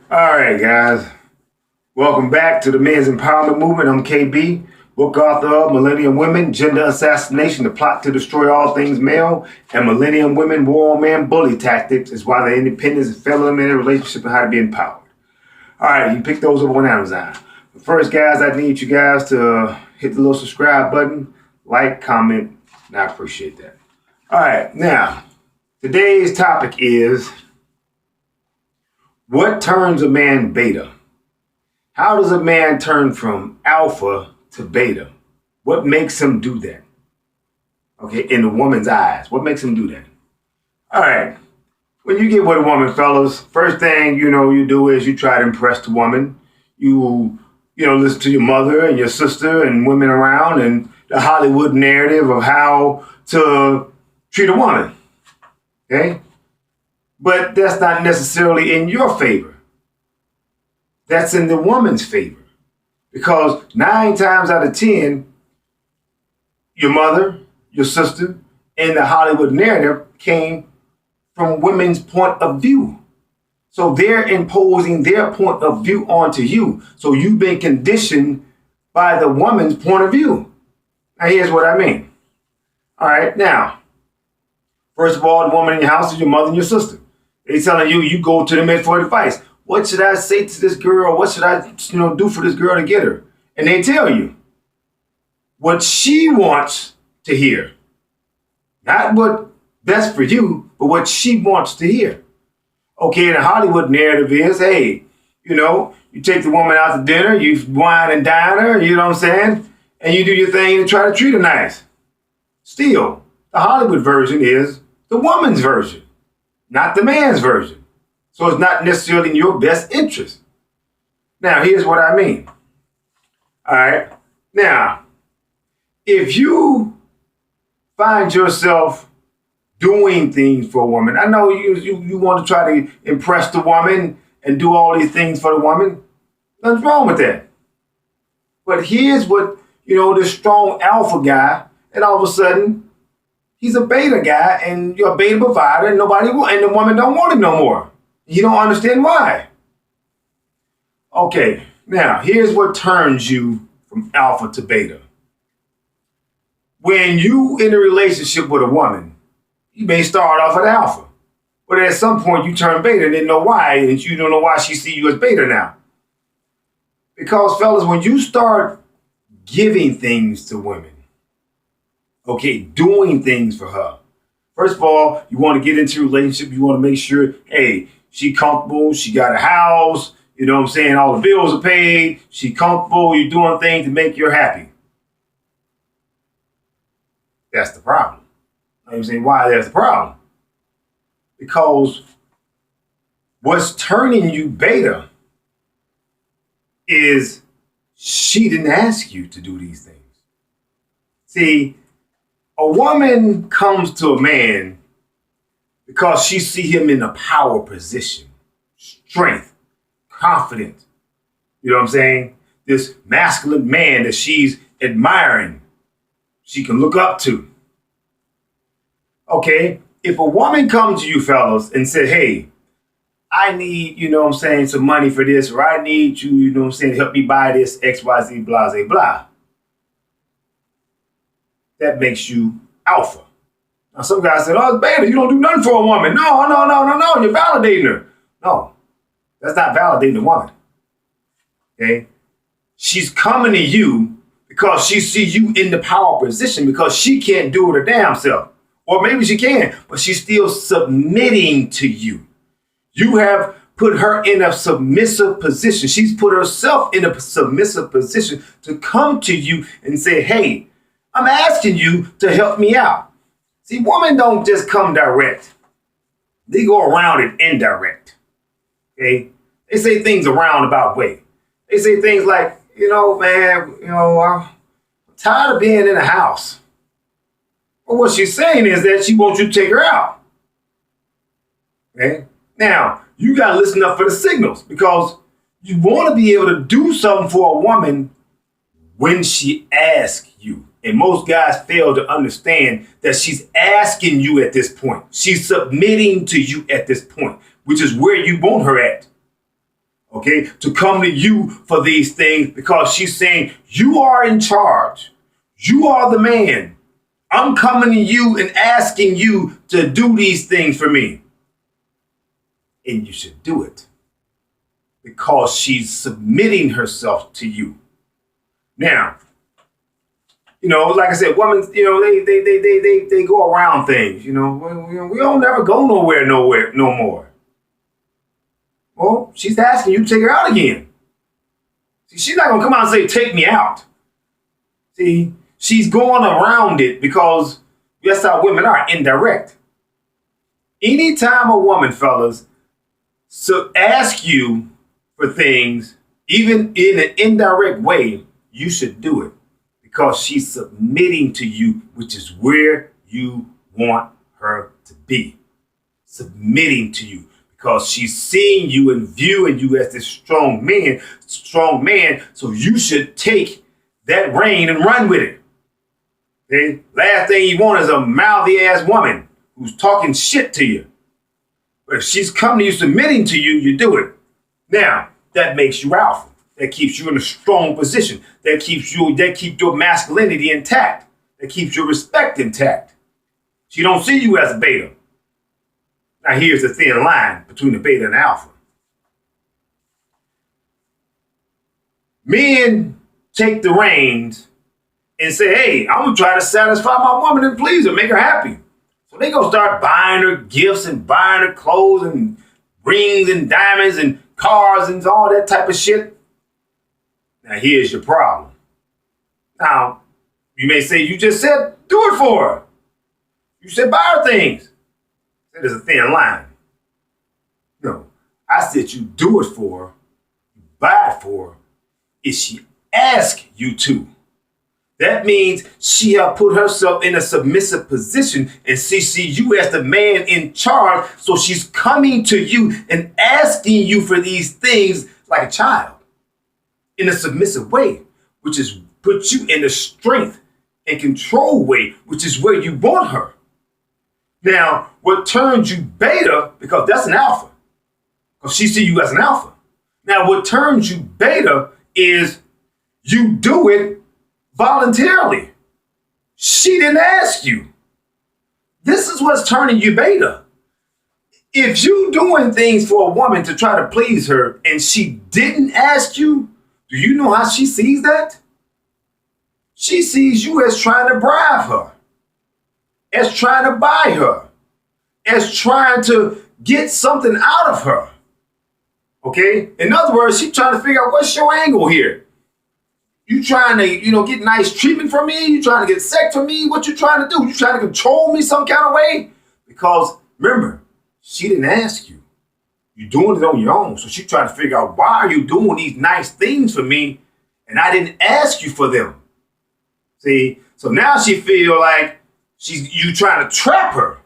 All right, guys. Welcome back to the Men's Empowerment Movement. I'm KB, book author of Millennium Women, Gender Assassination, the plot to destroy all things male, and Millennium Women, War on Man, Bully Tactics is why the independence and failure in a relationship and how to be empowered. All right, you can pick those up on Amazon. But first, guys, I need you guys to hit the little subscribe button, like, comment, and I appreciate that. All right, now, today's topic is what turns a man beta? How does a man turn from alpha to beta? What makes him do that? Okay, in the woman's eyes, what makes him do that? All right, when you get with a woman, fellas, first thing you do is you try to impress the woman. You listen to your mother and your sister and women around and the Hollywood narrative of how to treat a woman. Okay? But that's not necessarily in your favor. That's in the woman's favor. Because 9 times out of 10, your mother, your sister, and the Hollywood narrative came from women's point of view. So they're imposing their point of view onto you. So you've been conditioned by the woman's point of view. Now here's what I mean. All right, now, first of all, the woman in your house is your mother and your sister. They telling you go to them for advice. What should I say to this girl? What should I do for this girl to get her? And they tell you what she wants to hear. Not what best for you, but what she wants to hear. Okay, the Hollywood narrative is, hey, you take the woman out to dinner, you wine and dine her, you know what I'm saying? And you do your thing and try to treat her nice. Still, the Hollywood version is the woman's version, not the man's version. So it's not necessarily in your best interest. Now, here's what I mean. All right. Now, if you find yourself doing things for a woman, I know you want to try to impress the woman and do all these things for the woman. Nothing's wrong with that. But here's what, this strong alpha guy, and all of a sudden, he's a beta guy, and you're a beta provider, and and the woman don't want him no more. You don't understand why. Okay, now here's what turns you from alpha to beta. When you in a relationship with a woman, you may start off at alpha, but at some point you turn beta and didn't know why, and you don't know why she see you as beta now. Because fellas, when you start giving things to women, okay, doing things for her, first of all, you want to get into a relationship, you want to make sure, hey, she comfortable, she got a house, you know what I'm saying, all the bills are paid, she comfortable, you're doing things to make her happy. That's the problem. You know what I'm saying, why that's the problem? Because what's turning you beta is she didn't ask you to do these things. See, a woman comes to a man because she see him in a power position, strength, confidence. You know what I'm saying? This masculine man that she's admiring, she can look up to. Okay, if a woman comes to you fellas and said, hey, I need, some money for this, or I need you, to help me buy this X, Y, Z, blah, blah, blah. That makes you alpha. Now, some guys said, oh, it's beta, you don't do nothing for a woman. No, you're validating her. No, that's not validating a woman. Okay? She's coming to you because she sees you in the power position because she can't do it her damn self. Or maybe she can, but she's still submitting to you. You have put her in a submissive position. She's put herself in a submissive position to come to you and say, hey, I'm asking you to help me out. See, women don't just come direct. They go around it indirect. Okay? They say things a roundabout way. They say things like, I'm tired of being in the house. But what she's saying is that she wants you to take her out. Okay? Now, you got to listen up for the signals because you want to be able to do something for a woman when she asks you. And most guys fail to understand that she's asking you at this point. She's submitting to you at this point, which is where you want her at. okay, to come to you for these things because she's saying, you are in charge. You are the man. I'm coming to you and asking you to do these things for me. And you should do it because she's submitting herself to you. Now, like I said, women, they go around things. We don't never go nowhere no more. Well, she's asking you to take her out again. See, she's not gonna come out and say, "Take me out." See, she's going around it because that's how women are, indirect. Anytime a woman, fellas, ask you for things, even in an indirect way, you should do it because she's submitting to you, which is where you want her to be. Submitting to you because she's seeing you and viewing you as this strong man, so you should take that reign and run with it. Okay? Last thing you want is a mouthy ass woman who's talking shit to you. But if she's coming to you, submitting to you, you do it. Now, that makes you alpha. That keeps you in a strong position. That keeps your masculinity intact. That keeps your respect intact. She don't see you as a beta. Now here's the thin line between the beta and the alpha. Men take the reins and say, hey, I'm gonna try to satisfy my woman and please her, make her happy. So they gonna start buying her gifts and buying her clothes and rings and diamonds and cars and all that type of shit. Now here's your problem. Now, you may say, you just said, do it for her. You said buy her things. There's a thin line. No, I said you do it for her, you buy it for her, if she asks you to. That means she have put herself in a submissive position and she sees you as the man in charge. So she's coming to you and asking you for these things like a child in a submissive way, which is put you in the strength and control way, which is where you want her. Now, what turns you beta, because that's an alpha, because she sees you as an alpha. Now, what turns you beta is you do it voluntarily. She didn't ask you. This is what's turning you beta. If you doing things for a woman to try to please her and she didn't ask you, do you know how she sees that? She sees you as trying to bribe her, as trying to buy her, as trying to get something out of her. Okay? In other words, she's trying to figure out what's your angle here. You trying to, get nice treatment from me? You trying to get sex from me? What you trying to do? You trying to control me some kind of way? Because remember, she didn't ask you. You're doing it on your own. So she's trying to figure out, why are you doing these nice things for me and I didn't ask you for them? See? So now she feel like you trying to trap her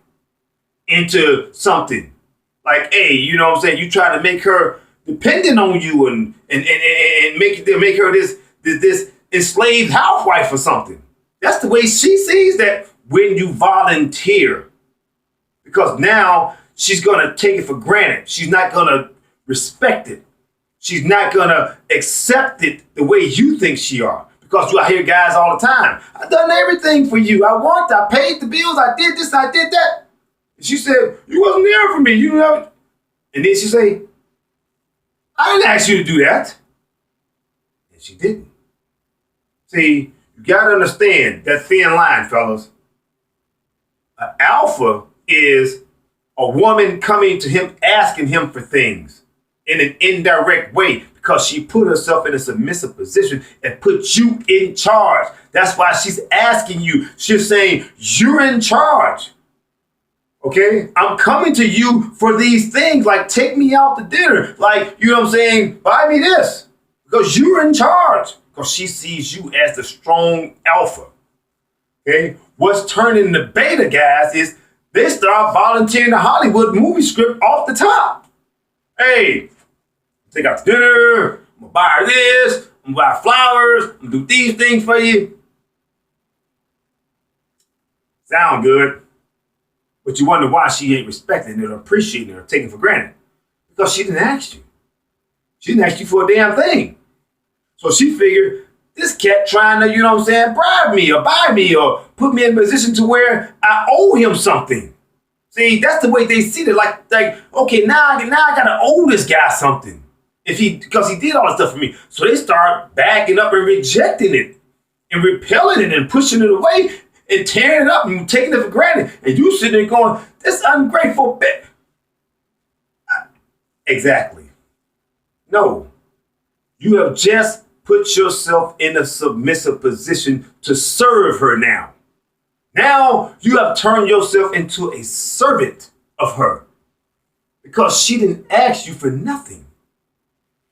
into something. Like, hey, you know what I'm saying? You try to make her dependent on you and make her this enslaved housewife or something. That's the way she sees that when you volunteer. Because now she's going to take it for granted. She's not going to respect it. She's not going to accept it the way you think she are. Because I hear guys all the time, I've done everything for you. I worked, I paid the bills, I did this, I did that. And she said, you wasn't there for me. You know. And then she say, I didn't ask you to do that. And she didn't. See, you got to understand that thin line, fellas. An alpha is a woman coming to him, asking him for things in an indirect way because she put herself in a submissive position and put you in charge. That's why she's asking you. She's saying, you're in charge. Okay? I'm coming to you for these things, like take me out to dinner. Like, you know what I'm saying? Buy me this. Because you're in charge. Because she sees you as the strong alpha. Okay? What's turning the beta guys is they start volunteering the Hollywood movie script off the top. Hey, take out to dinner. I'm going to buy her this. I'm going to buy her flowers. I'm going to do these things for you. Sound good. But you wonder why she ain't respecting it or appreciating it or taking it for granted. Because she didn't ask you. She didn't ask you for a damn thing. So she figured this cat trying to, bribe me or buy me or put me in a position to where I owe him something. See, that's the way they see it. Like, okay, now I gotta owe this guy something. Because he did all this stuff for me. So they start backing up and rejecting it and repelling it and pushing it away and tearing it up and taking it for granted. And you sitting there going, this ungrateful bitch. Exactly. No. You have just put yourself in a submissive position to serve her now. Now you have turned yourself into a servant of her because she didn't ask you for nothing.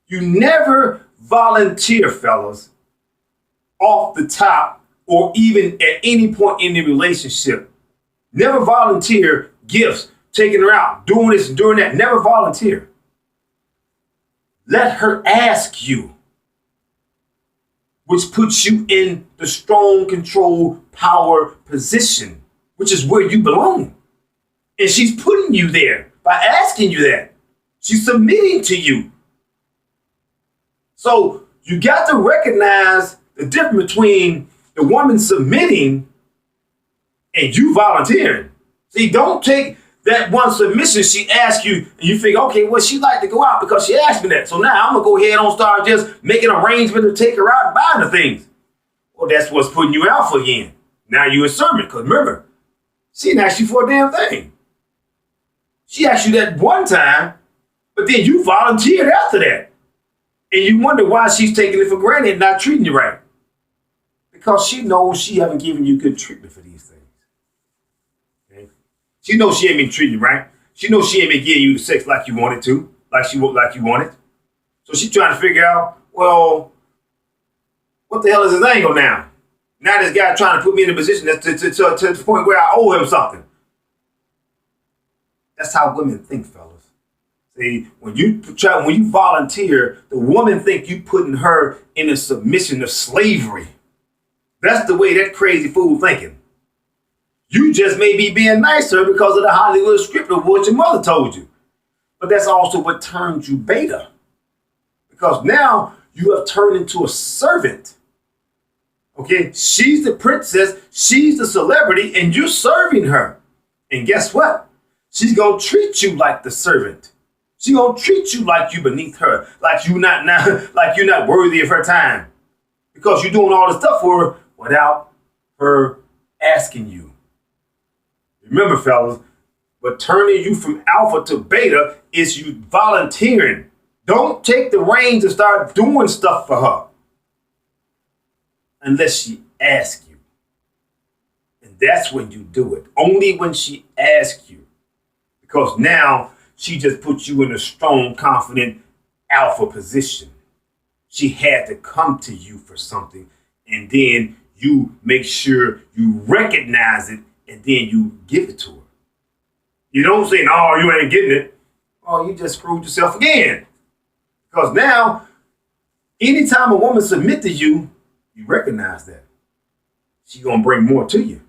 You never volunteer, fellas, off the top or even at any point in the relationship. Never volunteer gifts, taking her out, doing this and doing that. Never volunteer. Let her ask you, which puts you in the strong control power position, which is where you belong. And she's putting you there by asking you that. She's submitting to you. So you got to recognize the difference between the woman submitting and you volunteering. See, don't take that one submission she asked you and you think, okay, well, she like to go out because she asked me that. So now I'm going to go ahead and start just making arrangements to take her out and buy the things. Well, that's what's putting you out for again. Now you a servant, because remember, she didn't ask you for a damn thing. She asked you that one time, but then you volunteered after that. And you wonder why she's taking it for granted and not treating you right. Because she knows she haven't given you good treatment for these things. Okay? She knows she ain't been treating you right. She knows she ain't been giving you the sex like you wanted to, like you wanted. So she's trying to figure out, well, what the hell is his angle now? Now this guy trying to put me in a position to the point where I owe him something. That's how women think, fellas. See, when you volunteer, the woman think you putting her in a submission of slavery. That's the way that crazy fool thinking. You just may be being nicer because of the Hollywood script of what your mother told you. But that's also what turned you beta. Because now you have turned into a servant. Okay, she's the princess, she's the celebrity, and you're serving her. And guess what? She's going to treat you like the servant. She's going to treat you like you beneath her, like you're not worthy of her time. Because you're doing all the stuff for her without her asking you. Remember, fellas, but turning you from alpha to beta is you volunteering. Don't take the reins and start doing stuff for her unless she asks you. And that's when you do it. Only when she asks you. Because now she just puts you in a strong, confident alpha position. She had to come to you for something, and then you make sure you recognize it, and then you give it to her. You don't say, no, you ain't getting it. Oh, you just screwed yourself again. Because now, anytime a woman submit to you, you recognize that. She's going to bring more to you.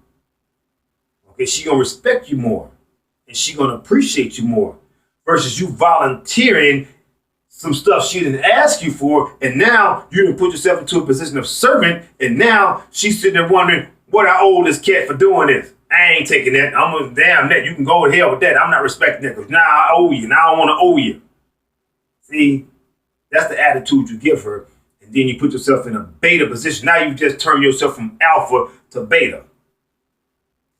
Okay, she's going to respect you more. And she's going to appreciate you more. Versus you volunteering some stuff she didn't ask you for, and now you done put yourself into a position of servant, and now she's sitting there wondering, what I owe this cat for doing this? I ain't taking that. I'm gonna damn that. You can go to hell with that. I'm not respecting that because now I owe you. Now I want to owe you. See, that's the attitude you give her, and then you put yourself in a beta position. Now you just turn yourself from alpha to beta.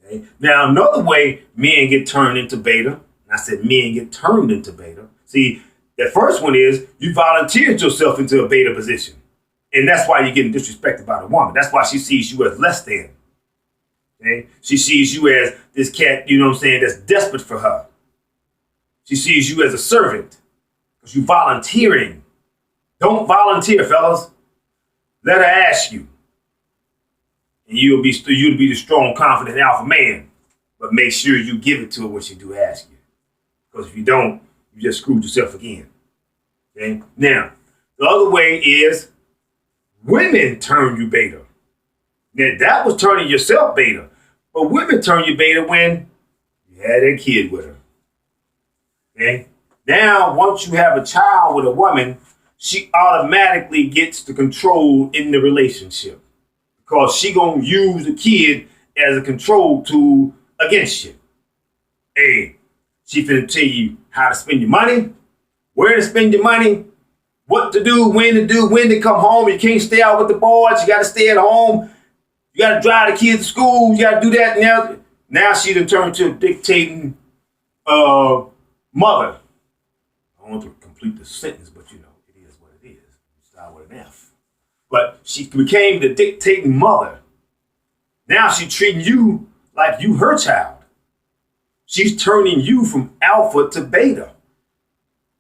Okay? Now another way men get turned into beta, and I said men get turned into beta. See, the first one is you volunteered yourself into a beta position. And that's why you're getting disrespected by the woman. That's why she sees you as less than. Okay? She sees you as this cat, that's desperate for her. She sees you as a servant because you're volunteering. Don't volunteer, fellas. Let her ask you. And you'll be the strong, confident alpha man. But make sure you give it to her when she do ask you. Because if you don't, you just screwed yourself again. Okay? Now, the other way is women turn you beta. Now, that was turning yourself beta. But women turn you beta when you had a kid with her. Okay? Now, once you have a child with a woman, she automatically gets the control in the relationship because she gonna use the kid as a control tool against you. Hey, she finna tell you how to spend your money, where to spend your money, what to do, when to come home. You can't stay out with the boys. You got to stay at home. You got to drive the kids to school. You got to do that. Now she done turned to a dictating mother. I don't want to complete the sentence, but it is what it is. Start with an F. But she became the dictating mother. Now she's treating you like you her child. She's turning you from alpha to beta.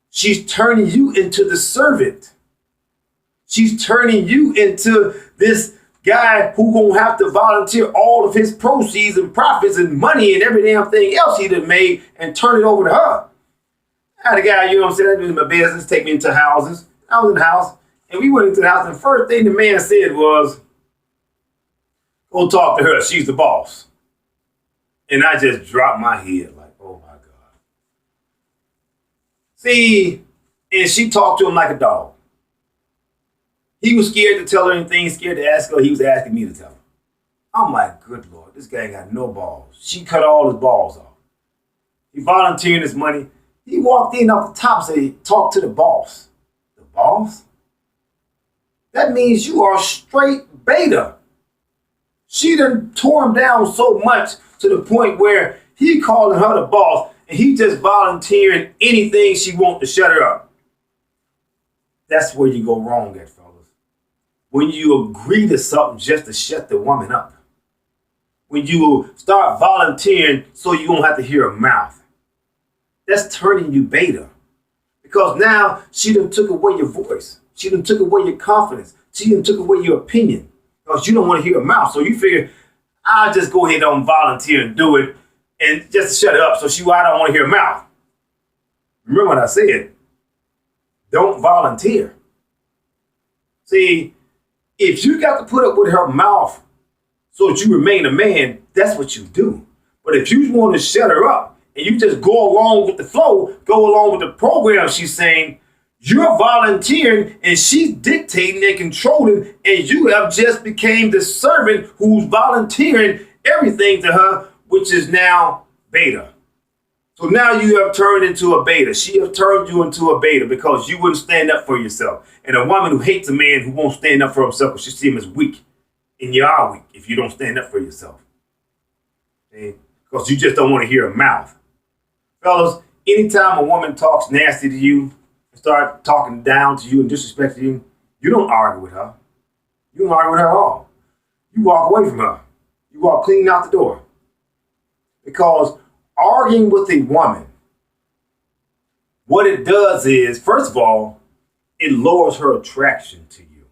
She's turning you into the servant. She's turning you into this guy who gonna have to volunteer all of his proceeds and profits and money and every damn thing else he done made and turn it over to her. I had a guy, I'm saying, I do my business, take me into houses. I was in the house, and we went into the house, and the first thing the man said was, go talk to her, she's the boss. And I just dropped my head like, oh my God. See, and she talked to him like a dog. He was scared to tell her anything, scared to ask her. He was asking me to tell her. I'm like, good Lord, this guy ain't got no balls. She cut all his balls off. He volunteered his money. He walked in off the top and said, talk to the boss. The boss? That means you are straight beta. She done tore him down so much to the point where he calling her the boss and he just volunteering anything she want to shut her up. That's where you go wrong at, fellas. When you agree to something just to shut the woman up. When you start volunteering so you don't have to hear her mouth. That's turning you beta. Because now she done took away your voice. She done took away your confidence. She done took away your opinion. Because you don't want to hear her mouth. So you figure, I'll just go ahead and volunteer and do it and just to shut it up so I don't want to hear her mouth. Remember what I said. Don't volunteer. See, if you got to put up with her mouth so that you remain a man, that's what you do. But if you want to shut her up and you just go along with the flow, go along with the program she's saying, you're volunteering and she's dictating and controlling, and you have just became the servant who's volunteering everything to her, which is now beta. So now you have turned into a beta. She have turned you into a beta because you wouldn't stand up for yourself. And a woman who hates a man who won't stand up for himself, she see him as weak. And you are weak if you don't stand up for yourself. Okay? Because you just don't want to hear a mouth. Fellas, anytime a woman talks nasty to you, start talking down to you and disrespecting you, you don't argue with her. You don't argue with her at all. You walk away from her. You walk clean out the door. Because arguing with a woman, what it does is, first of all, it lowers her attraction to you.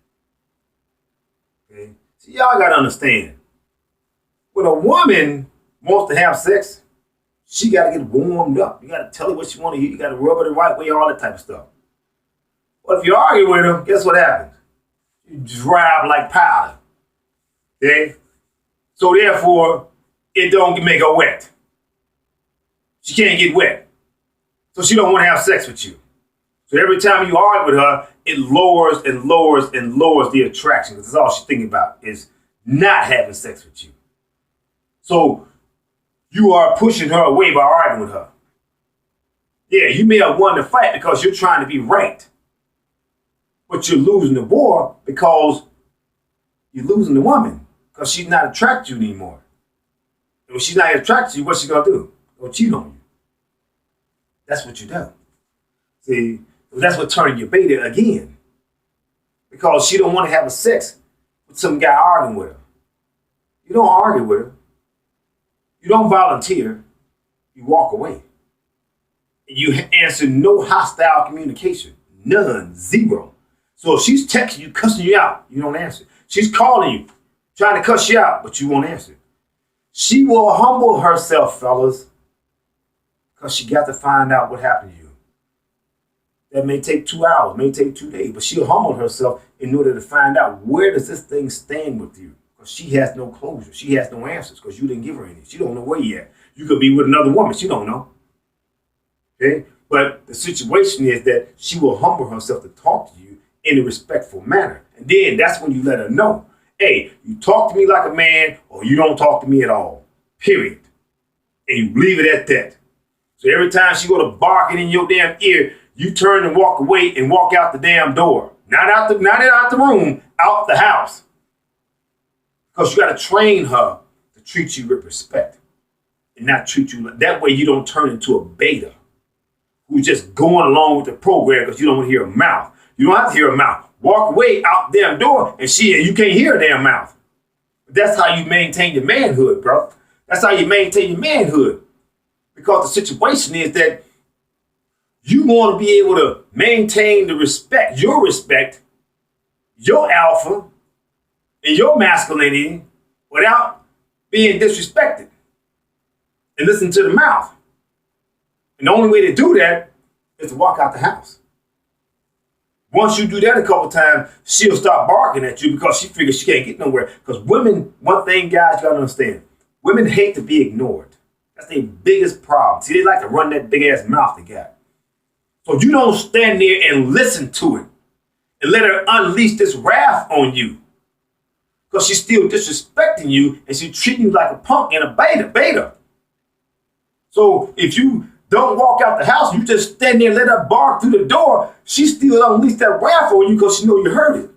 Okay? So y'all got to understand, when a woman wants to have sex, she got to get warmed up. You got to tell her what she want to hear. You got to rub her the right way, all that type of stuff. But if you argue with her, guess what happens? You dry up like powder. Okay? So therefore, it don't make her wet. She can't get wet. So she don't want to have sex with you. So every time you argue with her, it lowers and lowers and lowers the attraction. Because that's all she's thinking about is not having sex with you. So you are pushing her away by arguing with her. Yeah, you may have won the fight because you're trying to be right. But you're losing the war because you're losing the woman. Because she's not attracted to you anymore. And when she's not attracted to you, what's she going to do? Go cheat on you. That's what you do. See, that's what turning your beta again. Because she don't want to have a sex with some guy arguing with her. You don't argue with her. You don't volunteer. You walk away. And you answer no hostile communication. None. Zero. So if she's texting you, cussing you out, you don't answer. She's calling you, trying to cuss you out, but you won't answer. She will humble herself, fellas, because she got to find out what happened to you. That may take 2 hours, may take 2 days, but she'll humble herself in order to find out where does this thing stand with you. Because she has no closure. She has no answers because you didn't give her any. She don't know where you at. You could be with another woman. She don't know. Okay? But the situation is that she will humble herself to talk to you in a respectful manner. And then that's when you let her know, hey, you talk to me like a man or you don't talk to me at all, period. And you leave it at that. So every time she go to barking in your damn ear, you turn and walk away and walk out the damn door. Not out the room, out the house. Because you got to train her to treat you with respect and not treat you like that way. You don't turn into a beta who's just going along with the program because you don't want to hear her mouth. You don't have to hear her mouth. Walk away out the damn door and you can't hear her damn mouth. But that's how you maintain your manhood, bro. That's how you maintain your manhood. Because the situation is that you want to be able to maintain the respect, your alpha, and your masculinity without being disrespected. And listen to the mouth. And the only way to do that is to walk out the house. Once you do that a couple times, she'll stop barking at you because she figures she can't get nowhere. Because women, one thing guys you gotta understand, women hate to be ignored. That's their biggest problem. See, they like to run that big ass mouth they got. So you don't stand there and listen to it and let her unleash this wrath on you. Because she's still disrespecting you and she's treating you like a punk and a beta. So if you don't walk out the house, you just stand there and let her bark through the door, she still unleash that wrath on you because she know you heard it.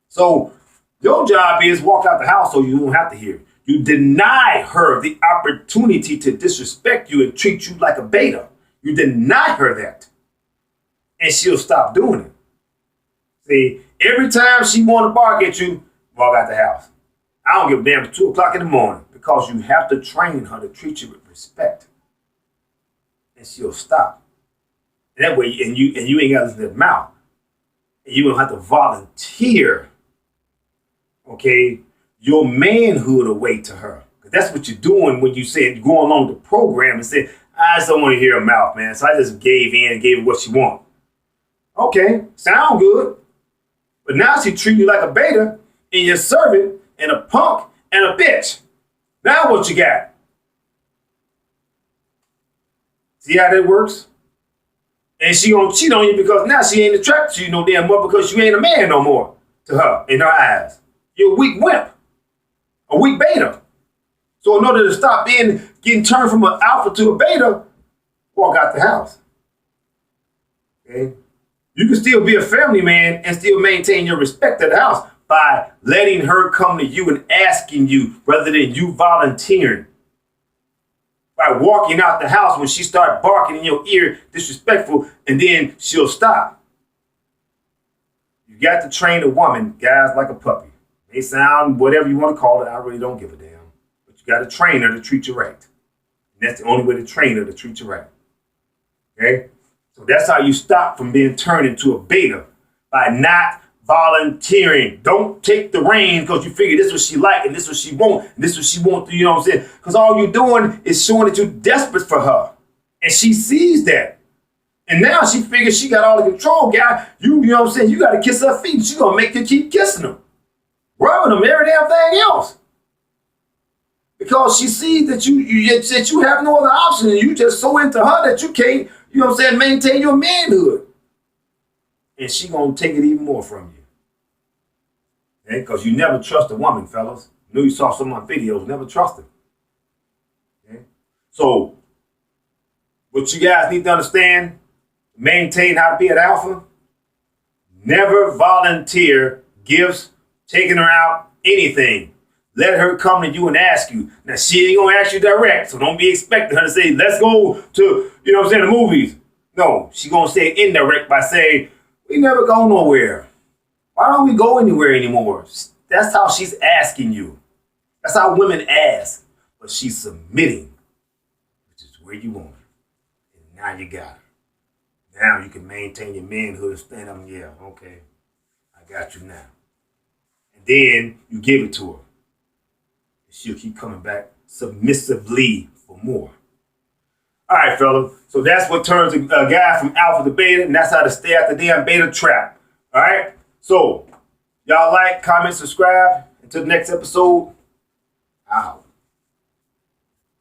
So your job is walk out the house so you don't have to hear it. You deny her the opportunity to disrespect you and treat you like a beta. You deny her that. And she'll stop doing it. See, every time she want to bark at you, walk out the house. I don't give a damn. It's 2 o'clock in the morning because you have to train her to treat you with respect. And she'll stop. And that way, and you ain't got to listen to the mouth. And you don't have to volunteer, okay, your manhood away to her. Because that's what you're doing when you said you go along the program and say, I just don't want to hear her mouth, man. So I just gave in and gave her what she want. Okay, sound good. But now she treating you like a beta and you're servant and a punk and a bitch. Now what you got? See how that works? And she gonna cheat on you because now she ain't attracted to you no damn more because you ain't a man no more to her in her eyes. You're a weak wimp, a weak beta. So in order to stop getting turned from an alpha to a beta, walk out the house. Okay? You can still be a family man and still maintain your respect at the house by letting her come to you and asking you rather than you volunteering. By walking out the house when she starts barking in your ear, disrespectful, and then she'll stop. You got to train a woman, guys, like a puppy. They sound whatever you want to call it. I really don't give a damn. But you got to train her to treat you right. And that's the only way to train her to treat you right. Okay? So that's how you stop from being turned into a beta, by not volunteering. Don't take the reins because you figure this is what she like and this is what she want and this is what she want. You know what I'm saying? Because all you're doing is showing that you're desperate for her. And she sees that. And now she figures she got all the control, guy. You know what I'm saying? You got to kiss her feet. She's going to make you keep kissing them, rubbing them, every damn thing else. Because she sees that you have no other option and you just so into her that you can't, you know what I'm saying, maintain your manhood. And she going to take it even more from you. Okay? Because you never trust a woman, fellas. I know you saw some of my videos. Never trust her. Okay? So, what you guys need to understand, maintain how to be an alpha. Never volunteer gifts, taking her out, anything. Let her come to you and ask you. Now, she ain't going to ask you direct, so don't be expecting her to say, let's go to, you know what I'm saying, the movies. No, she going to say indirect by saying, we never go nowhere. Why don't we go anywhere anymore? That's how she's asking you. That's how women ask. But she's submitting, which is where you want her. And now you got her. Now you can maintain your manhood and stand up and yell, okay, I got you now. And then you give it to her. And she'll keep coming back submissively for more. All right, fella. So that's what turns a guy from alpha to beta, and that's how to stay out the damn beta trap. All right? So, y'all like, comment, subscribe. Until the next episode, out.